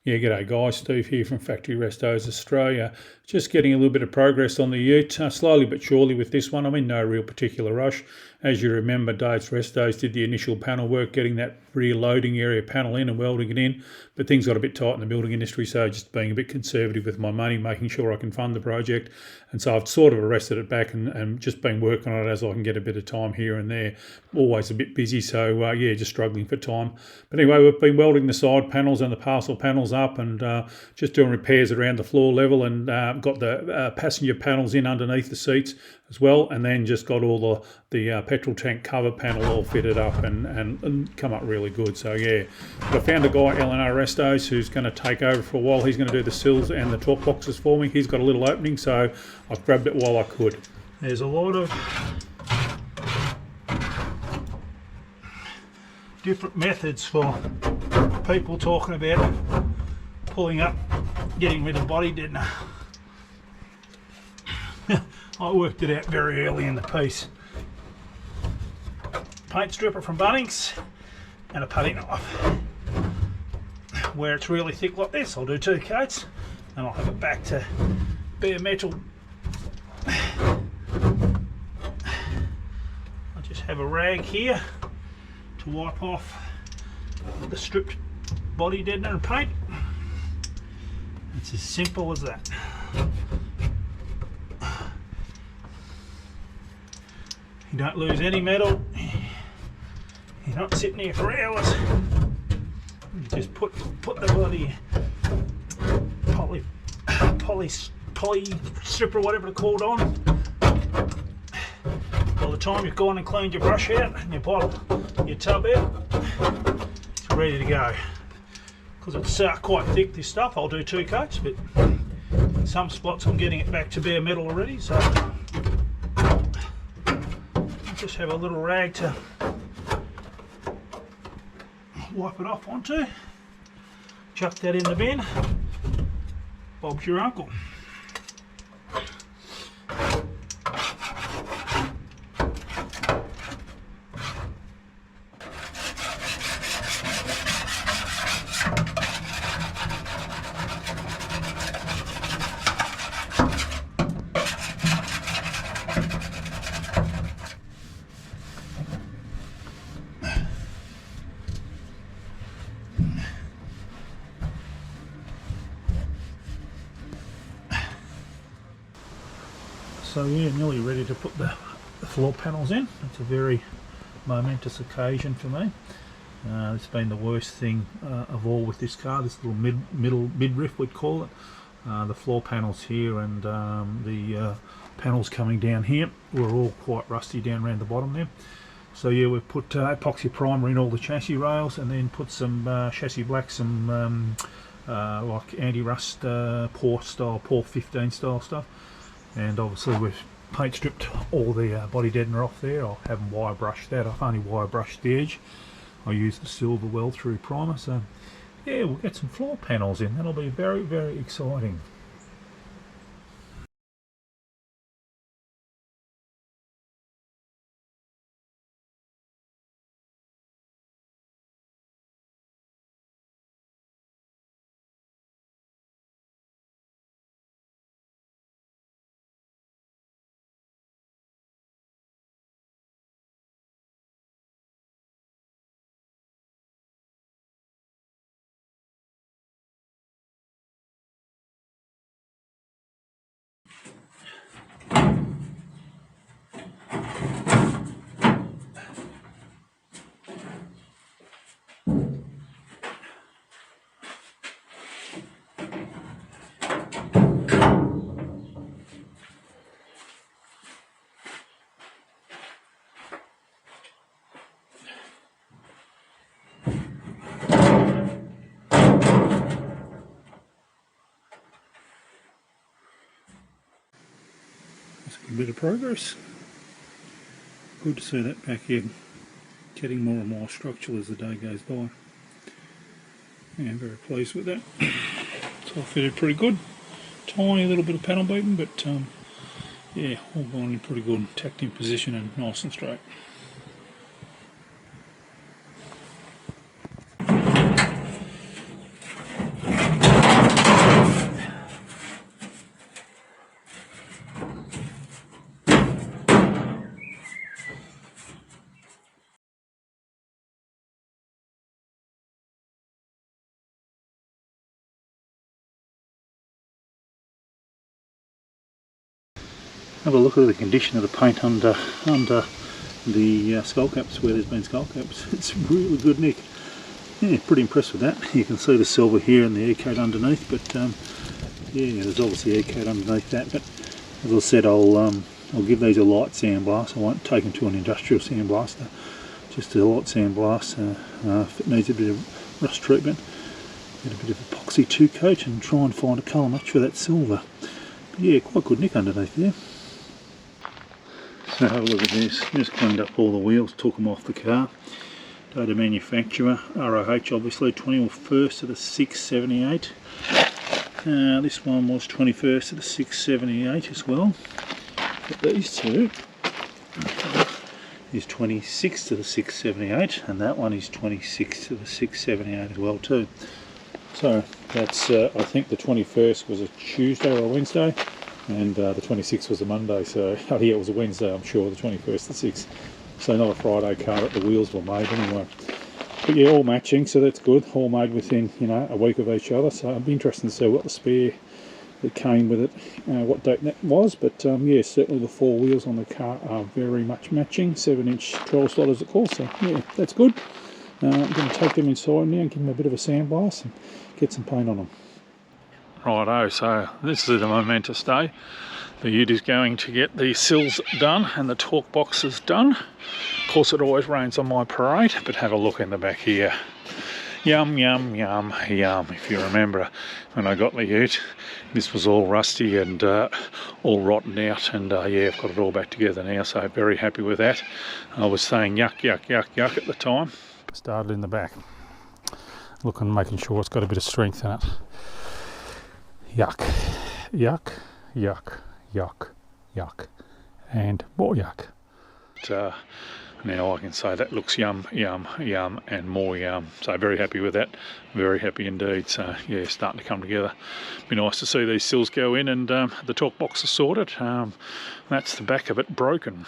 Yeah, g'day guys, Steve here from Factory Restos Australia. Just getting a little bit of progress on the ute, slowly but surely with this one. I'm in no real particular rush. As you remember, Dave's Restos did the initial panel work, getting that rear loading area panel in and welding it in, but things got a bit tight in the building industry, so just being a bit conservative with my money, making sure I can fund the project. And so I've sort of arrested it back and just been working on it as I can get a bit of time here and there. Always a bit busy, so yeah, just struggling for time. But anyway, we've been welding the side panels and the parcel panels up and just doing repairs around the floor level, and got the passenger panels in underneath the seats as well, and then just got all the petrol tank cover panel all fitted up and come up really good. So yeah, but I found a guy, L&R Restos, who's going to take over for a while. He's going to do the sills and the torque boxes for me. He's got a little opening, so I've grabbed it while I could. There's a lot of different methods for people talking about pulling up, getting rid of body deadener. I worked it out very early in the piece. Paint stripper from Bunnings and a putty knife. Where it's really thick like this, I'll do 2 coats and I'll have it back to bare metal. I just have a rag here to wipe off the stripped body deadener and paint. It's as simple as that. You don't lose any metal. You're not sitting here for hours. You just put the bloody poly stripper, whatever it's called, on. By the time you've gone and cleaned your brush out and your bottle, your tub out, it's ready to go. Because it's quite thick, this stuff, I'll do 2 coats, but in some spots I'm getting it back to bare metal already, so just have a little rag to wipe it off onto. Chuck that in the bin. Bob's your uncle. So yeah, nearly ready to put the floor panels in. It's a very momentous occasion for me. It's been the worst thing of all with this car, this little midriff we'd call it. The floor panels here and the panels coming down here were all quite rusty down around the bottom there. So yeah, we've put epoxy primer in all the chassis rails and then put some chassis black, some like anti-rust Pore 15 style stuff. And obviously we've paint stripped all the body deadener off there. I haven't wire brushed that, I've only wire brushed the edge. I use the silver weld through primer, so yeah, we'll get some floor panels in. That'll be very, very exciting. A bit of progress. Good to see that back here getting more and more structural as the day goes by. Yeah, very pleased with that. It's all fitted pretty good. Tiny little bit of panel beating, but yeah, all going in pretty good, tacked in position and nice and straight. Have a look at the condition of the paint under the skull caps where there's been skull caps. It's really good nick. Yeah, pretty impressed with that. You can see the silver here and the air coat underneath, but yeah, there's obviously air coat underneath that. But as I said, I'll give these a light sandblast. I won't take them to an industrial sandblaster. Just a light sandblast. If it needs a bit of rust treatment, get a bit of epoxy 2-coat and try and find a colour match for that silver. But yeah, quite good nick underneath there. So have a look at this. Just cleaned up all the wheels, took them off the car. Data manufacturer, ROH obviously, 21st of the 678. This one was 21st of the 678 as well. But these two is 26th of the 678, and that one is 26th of the 678 as well too. So that's, I think the 21st was a Tuesday or a Wednesday, and the 26th was a Monday, so, oh yeah, it was a Wednesday, I'm sure, the 21st the 6th. So not a Friday car that the wheels were made anyway. But yeah, all matching, so that's good. All made within, you know, a week of each other. So it'd be interesting to see what the spare that came with it, what date that was. But yeah, certainly the 4 wheels on the car are very much matching. 7-inch 12 slotters of course. So yeah, that's good. I'm going to take them inside now and give them a bit of a sandblast and get some paint on them. Righto, so this is the momentous day. The ute is going to get the sills done and the torque boxes done. Of course it always rains on my parade, but have a look in the back here. Yum, yum, yum, yum. If you remember when I got the ute, this was all rusty and all rotten out, and yeah, I've got it all back together now, so very happy with that. I was saying yuck, yuck, yuck, yuck at the time. Started in the back, looking, making sure it's got a bit of strength in it. Yuck, yuck, yuck, yuck, yuck, and more yuck. But, now I can say that looks yum, yum, yum, and more yum. So very happy with that. Very happy indeed. So yeah, starting to come together. Be nice to see these sills go in and the torque box is sorted. That's the back of it broken.